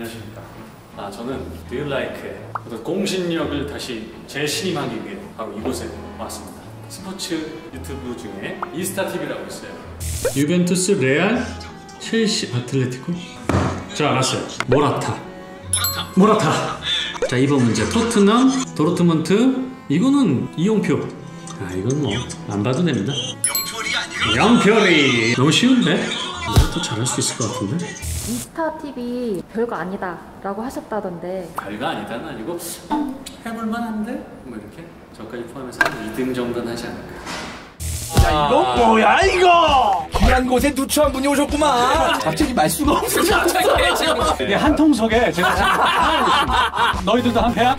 안녕하십니까. 저는 듀얼라이크의 어떤 공신력을 다시 재신임하기 위해 바로 이곳에 왔습니다. 스포츠 유튜브 중에 이스타TV라고 있어요. 유벤투스, 레알, 첼시, 아틀레티코. 자, 알았어요. 모라타. 자, 이번 문제. 토트넘, 도르트문트. 이거는 이용표. 이건 뭐 안 봐도 됩니다. 영표리. 너무 쉬운데? 내가 더 잘할 수 있을 것 같은데? 이스타TV 별거 아니다 라고 하셨다던데. 별거 아니다는 아니고 해볼만한데? 뭐 이렇게 저까지 포함해서 한 2등 정도는 하지 않을까. 야, 이거 뭐야 이거! 귀한 곳에 누추한 분이 오셨구만. 갑자기 말수가 없어. 이 한 통속에 제가 하나 있습니다. 너희들도 한 패야?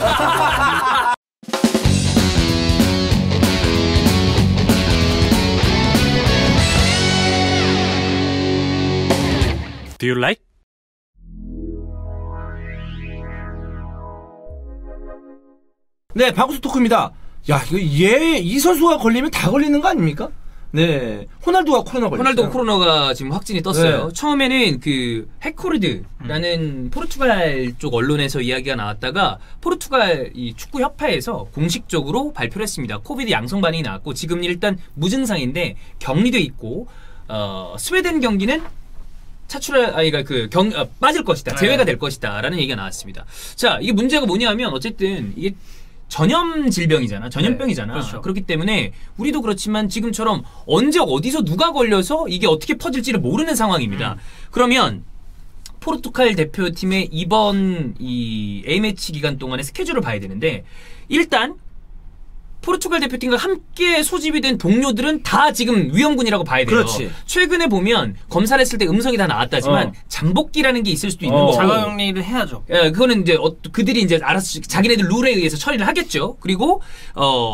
Do you like? 네, 박우수 토크입니다. 야, 이 선수가 걸리면 다 걸리는 거 아닙니까? 네, 호날두가 코로나 걸렸어요. 호날두 코로나가 지금 확진이 떴어요. 네. 처음에는 그 해코르드라는 포르투갈 쪽 언론에서 이야기가 나왔다가 포르투갈 이 축구 협회에서 공식적으로 발표를 했습니다. 코비드 양성 반응이 나왔고 지금 일단 무증상인데 격리돼 있고 스웨덴 경기는 빠질 것이다. 제외가 될 것이다라는 얘기가 나왔습니다. 자, 이게 문제가 뭐냐면 어쨌든 이게 전염 질병이잖아. 전염병이잖아. 네, 그렇죠. 그렇기 때문에 우리도 그렇지만 지금처럼 언제 어디서 누가 걸려서 이게 어떻게 퍼질지를 모르는 상황입니다. 그러면 포르투갈 대표팀의 이번 이 A매치 기간 동안의 스케줄을 봐야 되는데 일단 포르투갈 대표팀과 함께 소집이 된 동료들은 다 지금 위험군이라고 봐야 돼요. 그렇지. 최근에 보면 검사를 했을 때 음성이 다 나왔다지만 잠복기라는 게 있을 수도 있는 거고. 자가격리를 해야죠. 예, 그거는 이제 그들이 이제 알아서 자기네들 룰에 의해서 처리를 하겠죠. 그리고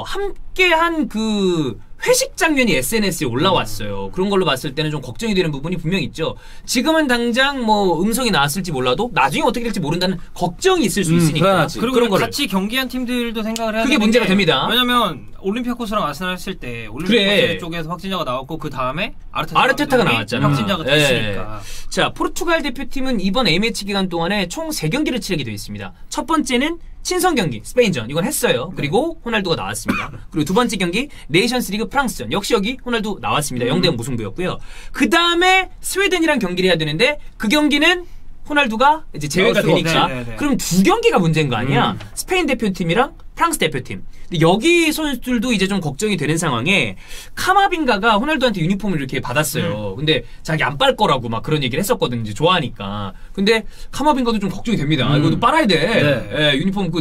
함께한 그 회식 장면이 SNS에 올라왔어요. 그런 걸로 봤을 때는 좀 걱정이 되는 부분이 분명히 있죠. 지금은 당장 뭐 음성이 나왔을지 몰라도 나중에 어떻게 될지 모른다는 걱정이 있을 수 있으니까. 불안하지. 그리고 그런 거를. 같이 경기한 팀들도 생각을 해야 그게 되는 문제가 게, 됩니다. 왜냐면 올림피아코스랑 아스날 했을 때 올림피아코스 쪽에서 확진자가 나왔고 그 다음에 아르테타가 나왔잖아. 확진자가 됐으니까. 자, 포르투갈 대표팀은 이번 A매치 기간 동안에 총 3경기를 치르게 되어 있습니다. 첫 번째는 친선 경기 스페인전 이건 했어요. 그리고 호날두가 나왔습니다. 그리고 두 번째 경기 네이션스리그 프랑스전 역시 여기 호날두 나왔습니다. 0대0 무승부였고요. 그 다음에 스웨덴이랑 경기를 해야 되는데 그 경기는 호날두가 이제 제외가 되니까 그럼 두 경기가 문제인 거 아니야? 스페인 대표팀이랑 프랑스 대표팀. 근데 여기 선수들도 이제 좀 걱정이 되는 상황에 카마빙가가 호날두한테 유니폼을 이렇게 받았어요. 근데 자기 안 빨 거라고 막 그런 얘기를 했었거든. 이제 좋아하니까. 근데 카마빙가도 좀 걱정이 됩니다. 이것도 빨아야 돼. 네. 예, 유니폼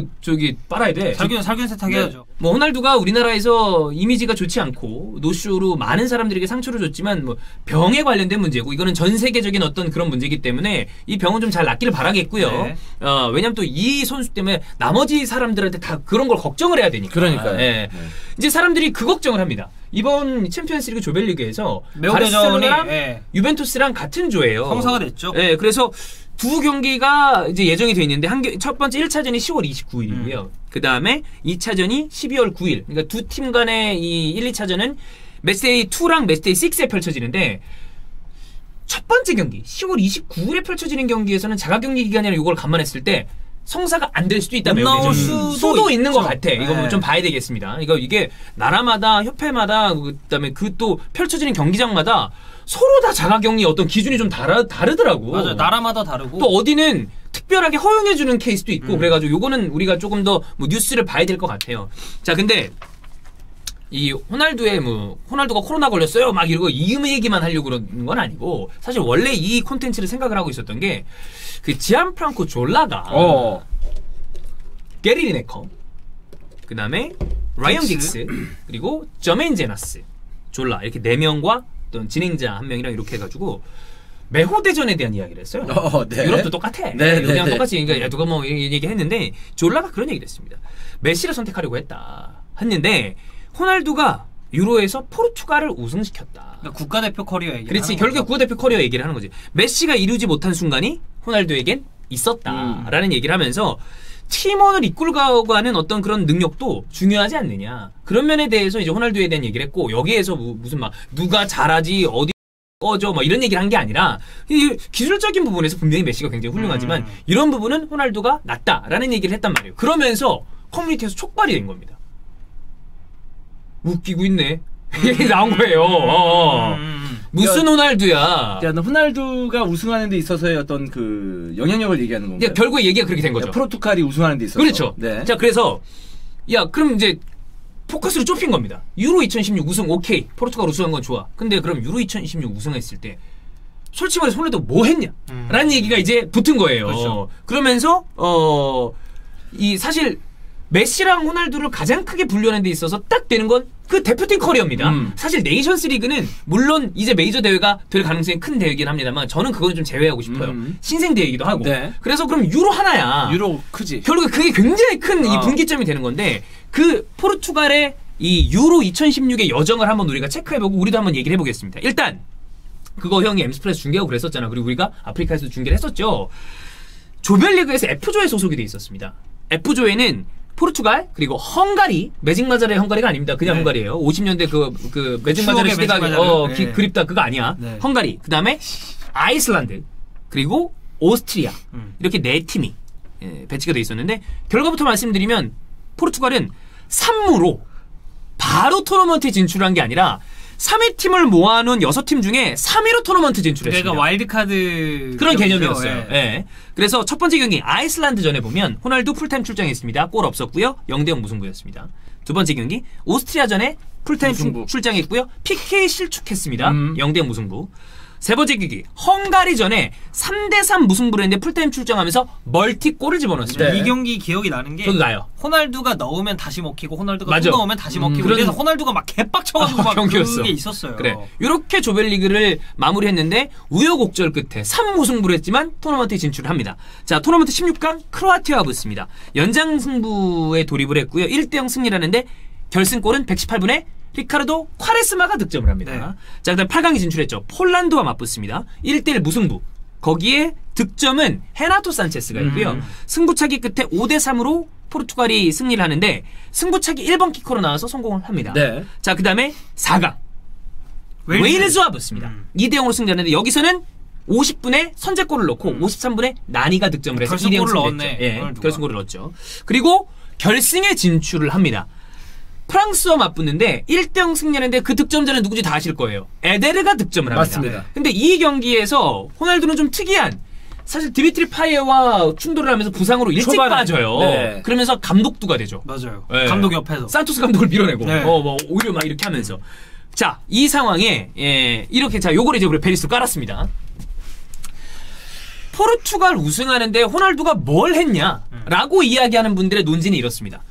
빨아야 돼. 살균 세탁해야죠. 뭐 호날두가 우리나라에서 이미지가 좋지 않고 노쇼로 많은 사람들에게 상처를 줬지만 뭐 병에 관련된 문제고 이거는 전 세계적인 어떤 그런 문제이기 때문에 이 병은 좀 잘 낫기를 바라겠고요. 네. 왜냐면 또 이 선수 때문에 나머지 사람들한테 다 그런 걸 걱정을 해야 되니까. 그러니까요. 예. 네. 이제 사람들이 그 걱정을 합니다. 이번 챔피언스리그 조별리그에서 매우대전이 바르셀로나랑 유벤투스랑 같은 조예요. 성사가 됐죠. 예, 그래서 두 경기가 이제 예정이 돼 있는데 첫 번째 1차전이 10월 29일이고요. 그 다음에 2차전이 12월 9일. 그러니까 두 팀 간의 이 1, 2차전은 매치데이 2랑 매치데이 6에 펼쳐지는데 첫 번째 경기 10월 29일에 펼쳐지는 경기에서는 자가격리 기간이라 이걸 감안했을 때 성사가 안 될 수도 있다. 못 나올 수도 있는 것 같아. 이거 네. 좀 봐야 되겠습니다. 이게 나라마다 협회마다 그다음에 그 또 펼쳐지는 경기장마다 서로 다 자가격리 어떤 기준이 좀 다르더라고. 맞아요. 나라마다 다르고 또 어디는 특별하게 허용해주는 케이스도 있고 그래가지고 요거는 우리가 조금 더 뭐 뉴스를 봐야 될 것 같아요. 자, 근데 이 호날두가 코로나 걸렸어요 막 이러고 이 얘기만 하려고 그러는 건 아니고 사실 원래 이 콘텐츠를 생각을 하고 있었던 게 그 지안프랑코 졸라가 게리 리네커 그 다음에 라이언 긱스 그리고 저메인 제나스 졸라 이렇게 4명과 어떤 진행자 1명이랑 이렇게 해가지고 메호대전에 대한 이야기를 했어요. 네. 유럽도 똑같아. 네, 그냥 네, 똑같이 그러니까 누가 뭐 얘기했는데 졸라가 그런 얘기를 했습니다. 메시를 선택하려고 했는데 호날두가 유로에서 포르투갈을 우승시켰다. 그러니까 국가대표 커리어 얘기. 그렇지. 결국 국가대표 커리어 얘기를 하는 거지. 메시가 이루지 못한 순간이 호날두에겐 있었다라는 얘기를 하면서 팀원을 이끌고 가는 어떤 그런 능력도 중요하지 않느냐. 그런 면에 대해서 이제 호날두에 대한 얘기를 했고 여기에서 무슨 막 누가 잘하지 어디 뭐 이런 얘기를 한 게 아니라 이 기술적인 부분에서 분명히 메시가 굉장히 훌륭하지만 이런 부분은 호날두가 낫다라는 얘기를 했단 말이에요. 그러면서 커뮤니티에서 촉발이 된 겁니다. 웃기고 있네. 얘기 나온 거예요. 무슨 호날두야. 호날두가 우승하는 데 있어서의 어떤 그 영향력을 얘기하는 건가요? 결국에 얘기가 그렇게 된 거죠. 포르투갈이 우승하는 데 있어서. 그렇죠. 네. 자, 그래서 그럼 이제 포커스를 좁힌 겁니다. 유로 2016 우승 오케이. 포르투갈 우승한 건 좋아. 근데 그럼 유로 2016 우승했을 때 솔직히 말해서 호날두 뭐 했냐? 라는 얘기가 이제 붙은 거예요. 그렇죠. 그러면서 이 사실 메시랑 호날두를 가장 크게 분류하는 데 있어서 딱 되는 건 그 대표팀 커리어입니다. 사실 네이션스 리그는 물론 이제 메이저 대회가 될 가능성이 큰 대회이긴 합니다만 저는 그거는 좀 제외하고 싶어요. 신생 대회이기도 하고. 네. 그래서 그럼 유로 하나야. 유로 크지. 결국에 그게 굉장히 큰 이 분기점이 되는 건데 그 포르투갈의 이 유로 2016의 여정을 한번 우리가 체크해보고 우리도 한번 얘기를 해보겠습니다. 일단 그거 형이 엠스프레스 중계하고 그랬었잖아. 그리고 우리가 아프리카에서도 중계를 했었죠. 조별리그에서 F조에 소속이 돼 있었습니다. F조에는 포르투갈 그리고 헝가리 매직 마자르의 헝가리가 아닙니다. 그냥 헝가리예요. 50년대 그 매직 마자르 시대가 그립다 그거 아니야. 네. 헝가리 그다음에 아이슬란드 그리고 오스트리아 이렇게 네 팀이 배치가 돼 있었는데 결과부터 말씀드리면 포르투갈은 3무로 바로 토너먼트에 진출한 게 아니라 3위 팀을 모아놓은 6팀 중에 3위로 토너먼트 진출했습니다. 그러니까 와일드카드 그런 개념이었어요. 예. 예. 그래서 첫 번째 경기 아이슬란드전에 보면 호날두 풀타임 출장했습니다. 골 없었고요. 0대0 무승부였습니다. 두 번째 경기 오스트리아전에 풀타임 출장했고요. PK 실축했습니다. 0대0 무승부. 세 번째 경기 헝가리전에 3대3 무승부를 했는데 풀타임 출장하면서 멀티골을 집어넣었습니다. 이 경기 기억이 나는 게 저도 나요. 호날두가 넣으면 다시 먹히고 호날두가 맞아. 또 넣으면 다시 먹히고 그런- 그래서 호날두가 막 개빡쳐가지고 막 경기였어. 그게 있었어요. 그래. 이렇게 조별리그를 마무리했는데 우여곡절 끝에 3무승부를 했지만 토너먼트에 진출을 합니다. 자, 토너먼트 16강 크로아티아와 붙습니다. 연장 승부에 돌입을 했고요. 1대0 승리를 하는데 결승골은 118분에 리카르도 콰레스마가 득점을 합니다. 네. 자, 그다음 8강에 진출했죠. 폴란드와 맞붙습니다. 1대1 무승부. 거기에 득점은 헤나토 산체스가 있고요. 승부차기 끝에 5대3으로 포르투갈이 승리를 하는데 승부차기 1번 키커로 나와서 성공을 합니다. 네. 자, 그 다음에 4강. 웨일즈와 붙습니다. 2대0으로 승리하는데 여기서는 50분에 선제골을 넣고 53분에 나니가 득점을 해서 2대0 결승골을 승리했죠. 넣었네, 예, 호날두가. 결승골을 넣었죠. 그리고 결승에 진출을 합니다. 프랑스와 맞붙는데 1대0 승리하는데 그 득점자는 누군지 다 아실 거예요. 에데르가 득점을 합니다. 맞습니다. 근데 이 경기에서 호날두는 좀 특이한 사실 디미트리 파예와 충돌을 하면서 부상으로 일찍 초반에. 빠져요. 네. 그러면서 감독두가 되죠. 맞아요. 네. 감독 옆에서. 산토스 감독을 밀어내고 네. 뭐 오히려 막 이렇게 하면서 자, 이 상황에 이렇게 자 요걸 이제 우리 베리스로 깔았습니다. 포르투갈 우승하는데 호날두가 뭘 했냐라고 이야기하는 분들의 논지는 이렇습니다.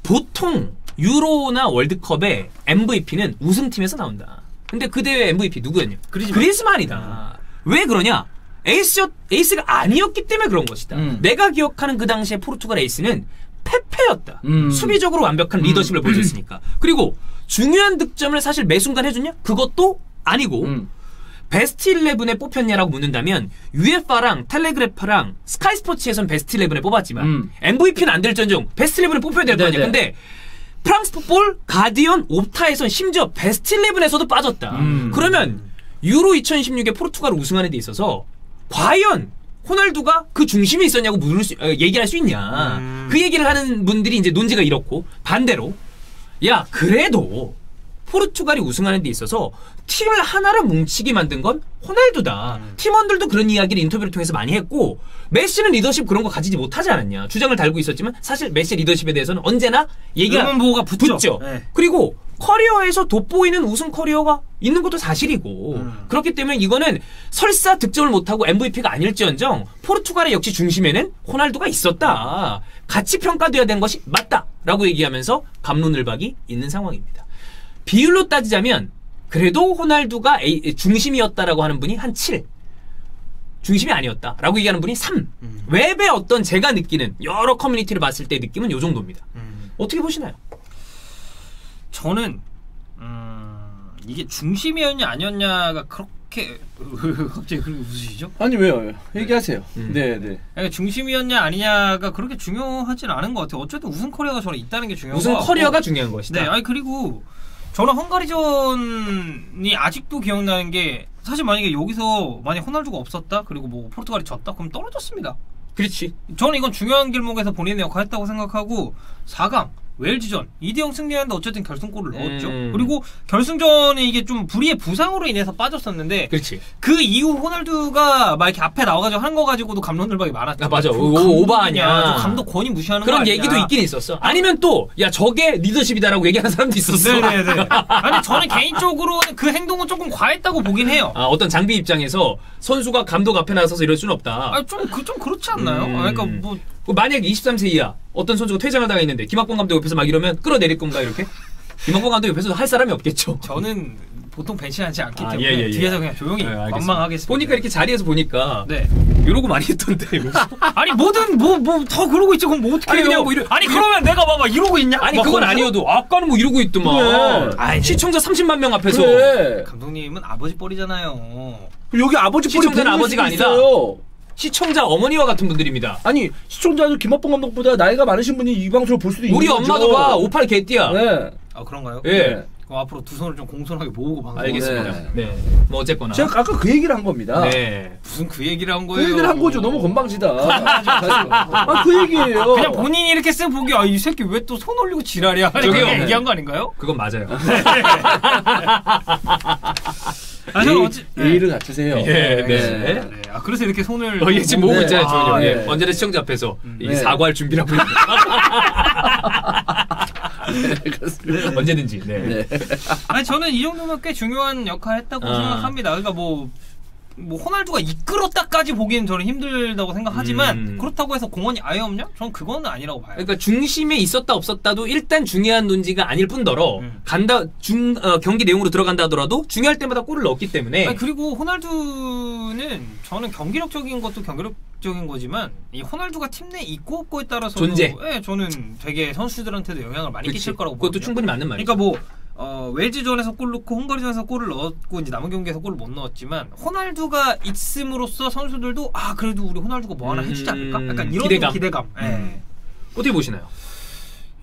보통 유로나 월드컵의 MVP는 우승팀에서 나온다. 근데 그 대회 MVP 누구였냐? 그리즈만이다. 왜 그러냐? 에이스가 아니었기 때문에 그런 것이다. 내가 기억하는 그 당시에 포르투갈 에이스는 페페였다. 수비적으로 완벽한 리더십을 보여줬으니까. 그리고 중요한 득점을 사실 매 순간 해줬냐? 그것도 아니고 베스트 11에 뽑혔냐라고 묻는다면 UEFA랑 텔레그래프랑 스카이스포츠에선 베스트 11에 뽑았지만 MVP는 안 될전정 베스트 11에 뽑혀야 될 거 아니야. 근데 프랑스 풋볼, 가디언, 옵타에선 심지어 베스트 11에서도 빠졌다. 그러면 유로 2016에 포르투갈 우승하는 데 있어서 과연 호날두가 그 중심에 있었냐고 얘기할 수 있냐. 그 얘기를 하는 분들이 이제 논지가 이렇고 반대로 야 그래도 포르투갈이 우승하는 데 있어서 팀을 하나로 뭉치게 만든 건 호날두다. 팀원들도 그런 이야기를 인터뷰를 통해서 많이 했고 메시는 리더십 그런 거 가지지 못하지 않았냐. 주장을 달고 있었지만 사실 메시 리더십에 대해서는 언제나 얘기가 의문보호가 붙죠. 붙죠. 그리고 커리어에서 돋보이는 우승 커리어가 있는 것도 사실이고 그렇기 때문에 이거는 설사 득점을 못하고 MVP가 아닐지언정 포르투갈의 역시 중심에는 호날두가 있었다. 같이 평가돼야 되는 것이 맞다라고 얘기하면서 갑론을박이 있는 상황입니다. 비율로 따지자면 그래도 호날두가 중심이었다라고 하는 분이 한 7. 중심이 아니었다라고 얘기하는 분이 3. 웹의 어떤 제가 느끼는 여러 커뮤니티를 봤을 때 느낌은 이 정도입니다. 어떻게 보시나요? 저는 이게 중심이었냐 아니었냐가 그렇게 갑자기 그렇게 웃으시죠? 아니 왜요? 얘기하세요. 네. 그러니까 중심이었냐 아니냐가 그렇게 중요하진 않은 것 같아요. 어쨌든 우승 커리어가 저는 있다는 게 중요한 우승 거 커리어가 중요한 것이다. 네, 아니 그리고 저는 헝가리전이 아직도 기억나는 게 사실 만약에 여기서 만약 호날두가 없었다 그리고 뭐 포르투갈이 졌다 그럼 떨어졌습니다. 그렇지. 저는 이건 중요한 길목에서 본인의 역할을 했다고 생각하고 4강 웨일즈전 2대0 승리하는데 어쨌든 결승골을 넣었죠. 그리고 결승전에 이게 좀 불의의 부상으로 인해서 빠졌었는데 그렇지. 그 이후 호날두가 막 이렇게 앞에 나와가지고 한 거 가지고도 감론들박이 많았죠. 아, 맞아. 감독이냐, 오바하냐. 저 감독 권위 무시하는 거 그런 아니냐. 얘기도 있긴 있었어. 아니면 또 야 저게 리더십이다라고 얘기하는 사람도 있었어. 네네네. 아니 저는 개인적으로는 그 행동은 조금 과했다고 보긴 해요. 아, 어떤 장비 입장에서 선수가 감독 앞에 나서서 이럴 수는 없다. 아, 좀 그렇지 않나요? 그러니까 뭐 만약 23세 이하 어떤 선수가 퇴장하다가 있는데 김학범 감독 옆에서 막 이러면 끌어내릴 건가 이렇게? 김학범 감독 옆에서 할 사람이 없겠죠. 저는 보통 배치하지 않기 아, 때문에 예. 뒤에서 그냥 조용히 관망하겠습니다. 보니까 이렇게 자리에서 보니까 네. 이러고 많이 했던데. 아니 뭐든 뭐 더 그러고 있지 그럼 뭐 어떻게 아니, 해요? 그냥 뭐 아니 그러면 내가 봐봐 이러고 있냐? 아니 막 그건 거기서? 아니어도 아까는 뭐 이러고 있더만. 그래. 시청자 30만 명 앞에서. 그래. 감독님은 아버지 뻘이잖아요. 여기 아버지 뻘이 시청자는 보는 아버지가 수도 아니다. 있어요. 시청자 어머니와 같은 분들입니다. 아니 시청자도 김학범 감독보다 나이가 많으신 분이 이 방송을 볼 수도 있는 우리 거죠. 엄마도 봐. 58 개띠야. 네. 아 그런가요? 예. 네. 그럼 앞으로 두 손을 좀 공손하게 모으고 방송. 알겠습니다. 네. 네. 뭐 어쨌거나. 제가 아까 그 얘기를 한 겁니다. 네. 무슨 그 얘기를 한 그 거예요? 얘기를 한 거죠. 너무 건방지다. 아, 그 얘기예요. 그냥 본인이 이렇게 쓱 보기 이 새끼 왜 또 손 올리고 지랄이야? 저기요. 저게 얘기한 거 아닌가요? 그건 맞아요. 예의를 갖추세요. 네. 네. 아 그래서 이렇게 손을 얘 지금 모으고 네. 있잖아요, 조은이 형. 네. 예. 언제나 시청자 앞에서 이 네. 사과할 준비를 하고 있는. 언제든지. 네. 네. 아니 저는 이 정도면 꽤 중요한 역할을 했다고 생각합니다. 그러니까 뭐 호날두가 이끌었다까지 보기엔 저는 힘들다고 생각하지만 그렇다고 해서 공헌이 아예 없냐? 저는 그거는 아니라고 봐요. 그러니까 중심에 있었다 없었다도 일단 중요한 논지가 아닐 뿐더러 경기 내용으로 들어간다 하더라도 중요할 때마다 골을 넣었기 때문에. 아니, 그리고 호날두는 저는 경기력적인 것도 경기력적인 거지만 이 호날두가 팀 내 있고 없고에 따라서 존재. 예, 저는 되게 선수들한테도 영향을 많이 끼칠 거라고 그것도 보거든요. 충분히 맞는 말이죠. 그러니까 뭐 웨일즈전에서 골 넣고 헝가리전에서 골을 넣었고 이제 남은 경기에서 골을 못 넣었지만 호날두가 있음으로써 선수들도 그래도 우리 호날두가 뭐 하나 해주지 않을까? 약간 이런 기대감. 예. 어떻게 보시나요?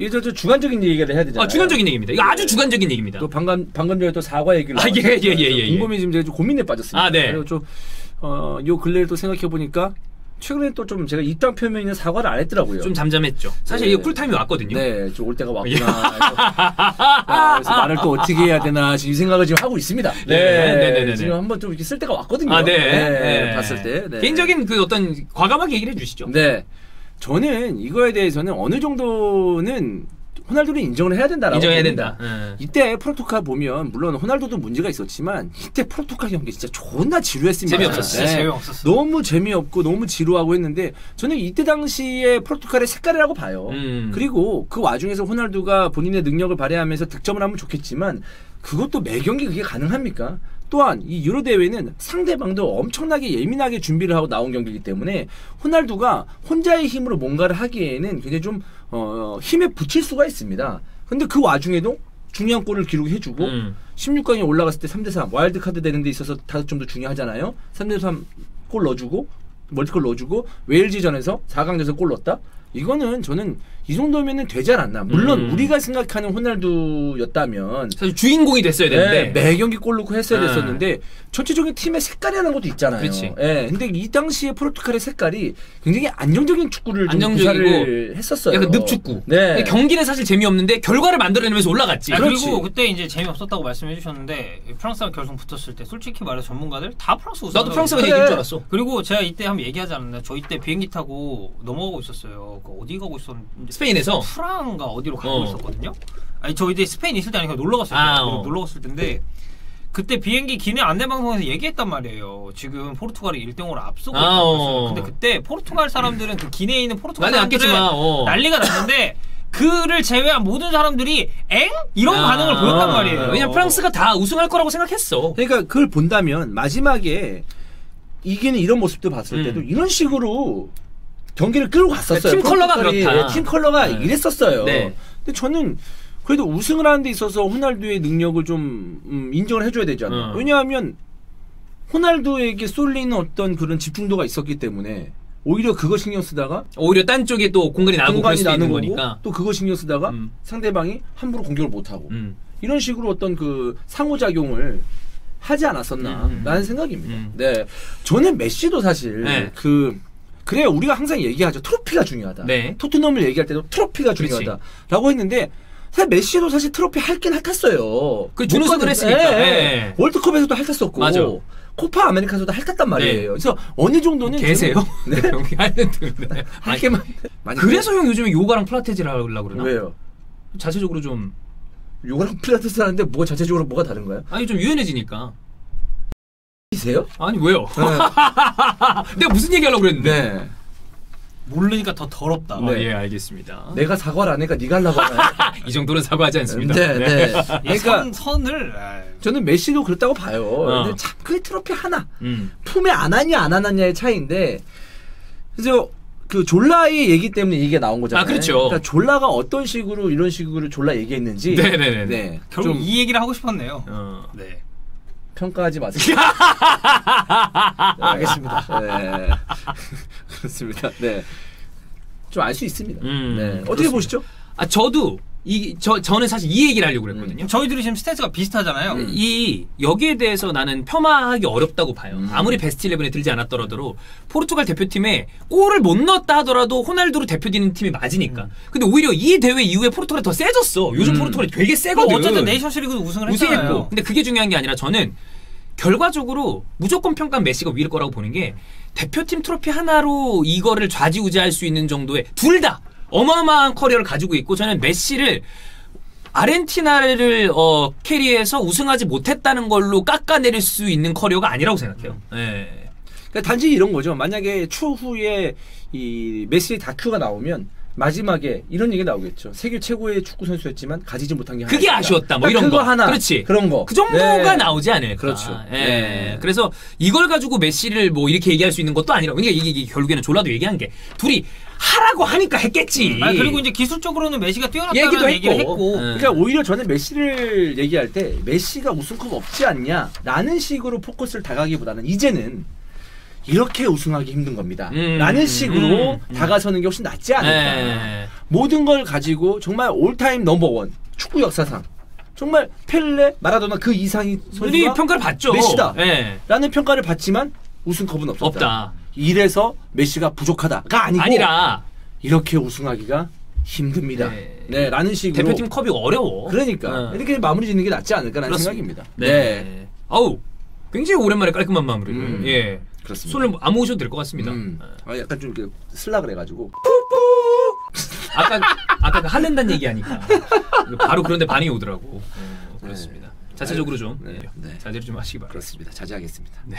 이제 저 주관적인 얘기를 해야 되잖아요. 주관적인 얘기입니다. 이거 아주 주관적인 얘기입니다. 또 방금 전에 또 사과 얘기를 예. 곰곰이 지금 제가 좀 고민에 빠졌습니다. 네. 그리고 좀 요 근래를 또 생각해 보니까 최근에 또 좀 제가 입당 표명이나 사과를 안 했더라고요. 좀 잠잠했죠. 사실 네. 이거 쿨타임이 왔거든요. 네, 좀 올 때가 왔구나. 그래서 말을 또 어떻게 해야 되나 지금 이 생각을 지금 하고 있습니다. 네. 지금 한번 좀 이렇게 쓸 때가 왔거든요. 네. 봤을 때. 네. 개인적인 그 어떤 과감하게 얘기를 해주시죠. 네, 저는 이거에 대해서는 어느 정도는 호날두를 인정을 해야 된다라고 인정해야 봅니다. 된다. 이때 포르투갈 보면 물론 호날두도 문제가 있었지만 이때 포르투갈 경기 진짜 존나 지루했습니다. 재미없었어요. 재미없었어. 너무 재미없고 너무 지루하고 했는데 저는 이때 당시에 포르투갈의 색깔이라고 봐요. 그리고 그 와중에서 호날두가 본인의 능력을 발휘하면서 득점을 하면 좋겠지만 그것도 매 경기 그게 가능합니까? 또한 이 유로 대회는 상대방도 엄청나게 예민하게 준비를 하고 나온 경기이기 때문에 호날두가 혼자의 힘으로 뭔가를 하기에는 굉장히 좀 힘에 붙일 수가 있습니다. 근데 그 와중에도 중요한 골을 기록해주고 16강에 올라갔을 때 3대3 와일드카드 되는 데 있어서 5점도 중요하잖아요. 3대3 골 넣어주고 멀티골 넣어주고 웨일즈전에서 4강전에서 골 넣었다? 이거는 저는 이 정도면은 되지 않았나. 물론 우리가 생각하는 호날두였다면 사실 주인공이 됐어야 되는데 매 경기 골 넣고 했어야 됐었는데 전체적인 팀의 색깔이라는 것도 있잖아요. 그렇지. 예. 근데 이 당시에 포르투갈의 색깔이 굉장히 안정적인 축구를 좀 안정적이고 구사를 했었어요. 약간 늪축구. 네. 경기는 사실 재미없는데 결과를 만들어내면서 올라갔지. 그리고 그때 이제 재미없었다고 말씀해 주셨는데 프랑스랑 결승 붙었을 때 솔직히 말해서 전문가들 다 프랑스 우승. 나도 프랑스가 그래. 이길 줄 알았어. 그리고 제가 이때 한번 얘기하지 않았나요? 저 이때 비행기 타고 넘어가고 있었어요. 어디 가고 있었는지 스페인에서 프랑가 어디로 가고 있었거든요. 아니 저 이때 스페인 있을 때 아니고 놀러 갔을 때 놀러 갔을 때인데 그때 비행기 기내 안내 방송에서 얘기했단 말이에요. 지금 포르투갈이 1-0으로 앞서고 있다고. 근데 그때 포르투갈 사람들은 그 기내에 있는 포르투갈 사람들은 난리가 났는데 그를 제외한 모든 사람들이 엥? 이런 반응을 보였단 말이에요. 왜냐면 프랑스가 다 우승할 거라고 생각했어. 그러니까 그걸 본다면 마지막에 이기는 이런 모습도 봤을 때도 이런 식으로 경기를 끌고 갔었어요. 팀 컬러가 그렇다. 팀 컬러가 이랬었어요. 네. 근데 저는 그래도 우승을 하는 데 있어서 호날두의 능력을 좀 인정을 해줘야 되지 않나. 왜냐하면 호날두에게 쏠리는 어떤 그런 집중도가 있었기 때문에 오히려 그거 신경 쓰다가 오히려 딴 쪽에 또 공간이 나고 그럴 수도 있는 거고 거니까 또 그거 신경 쓰다가 상대방이 함부로 공격을 못하고 이런 식으로 어떤 그 상호작용을 하지 않았었나라는 생각입니다. 네, 저는 메시도 사실 네. 그래요. 우리가 항상 얘기하죠. 트로피가 중요하다. 네. 토트넘을 얘기할 때도 트로피가 중요하다라고 했는데 사실 메시도 사실 트로피 할긴 핥았어요. 그 준우승을 했으니까. 네. 월드컵에서도 핥았었고. 맞아. 코파 아메리카에서도 핥았단 말이에요. 네. 그래서 어느 정도는 계세요? 네. 여기 하이랜드인데. 할게만 많이 그래서 형 요즘에 요가랑 필라테스를 하려고 그러나? 왜요? 자체적으로 좀 요거랑 필라테스 하는데 뭐가 자체적으로 뭐가 다른가요? 아니 좀 유연해지니까. 이세요? 아니 왜요? 내가 무슨 얘기하려고 그랬는데. 네. 모르니까 더 더럽다. 예 알겠습니다. 내가 사과를 안 하니까 네가 하려고 하나요? 이 정도는 사과하지 않습니다. 네. 그러니까 선을 저는 메시도 그렇다고 봐요. 근데 참 그 트로피 하나 품에 안 하냐의 차이인데 그래서 그 졸라의 얘기 때문에 이게 나온 거잖아요. 아 그렇죠. 그러니까 졸라가 어떤 식으로 이런 식으로 졸라 얘기했는지 네네네. 네. 결국 좀 이 얘기를 하고 싶었네요. 네. 평가하지 마세요. 네, 알겠습니다. 네. 그렇습니다. 네. 좀 알 수 있습니다. 네. 어떻게 그렇습니다. 보시죠? 아 저도 저는 사실 이 얘기를 하려고 그랬거든요. 저희들이 지금 스탠스가 비슷하잖아요. 여기에 대해서 나는 폄하하기 어렵다고 봐요. 아무리 베스트 11에 들지 않았더라도 포르투갈 대표팀에 골을 못 넣었다 하더라도 호날두로 대표되는 팀이 맞으니까. 근데 오히려 이 대회 이후에 포르투갈이 더 세졌어. 요즘 포르투갈이 되게 세거든. 어쨌든 네이션스리그도 우승을 했잖아요. 우승했고. 근데 그게 중요한 게 아니라 저는 결과적으로 무조건 평가는 메시가 위일 거라고 보는 게 대표팀 트로피 하나로 이거를 좌지우지할 수 있는 정도의 둘 다 어마어마한 커리어를 가지고 있고 저는 메시를 아르헨티나를 캐리해서 우승하지 못했다는 걸로 깎아내릴 수 있는 커리어가 아니라고 생각해요. 네. 그러니까 단지 이런 거죠. 만약에 추후에 이 메시 다큐가 나오면 마지막에 이런 얘기 나오겠죠. 세계 최고의 축구 선수였지만 가지지 못한 게 하나. 그게 아쉬웠다. 뭐 이런 그거 거. 하나. 그렇지. 그런 거. 그 정도가 네. 나오지 않을까. 그렇죠. 예. 네. 그래서 이걸 가지고 메시를 뭐 이렇게 얘기할 수 있는 것도 아니라. 그러니까 이게 결국에는 졸라도 얘기한 게 둘이 하라고 하니까 했겠지. 아니, 그리고 이제 기술적으로는 메시가 얘기도 뛰어났다는 얘기를 했고. 그러니까 오히려 저는 메시를 얘기할 때 메시가 우승컵 없지 않냐라는 식으로 포커스를 다가기보다는 이제는 이렇게 우승하기 힘든 겁니다. 라는 식으로 다가서는 게 훨씬 낫지 않을까. 모든 걸 가지고 정말 올타임 넘버원 축구 역사상 정말 펠레, 마라도나 그 이상이 우리 선수가 평가를 받죠. 메시다. 네. 라는 평가를 받지만 우승컵은 없었다. 없다. 이래서 메시가 부족하다가 아니고 아니라 이렇게 우승하기가 힘듭니다. 네, 라는 식으로 대표팀 컵이 어려워. 그러니까 이렇게 마무리 짓는 게 낫지 않을까라는 그렇습니다. 생각입니다. 네. 아우 굉장히 오랜만에 깔끔한 마무리를. 예. 그렇습니다. 손을 안 모으셔도 될 것 같습니다. 약간 좀 이렇게 슬라 그래가지고 아까 그 할랜단 얘기하니까 바로 그런데 반응이 오더라고. 그렇습니다. 자체적으로 좀 네. 자제를 좀 하시기 바랍니다. 그렇습니다. 자제하겠습니다. 네.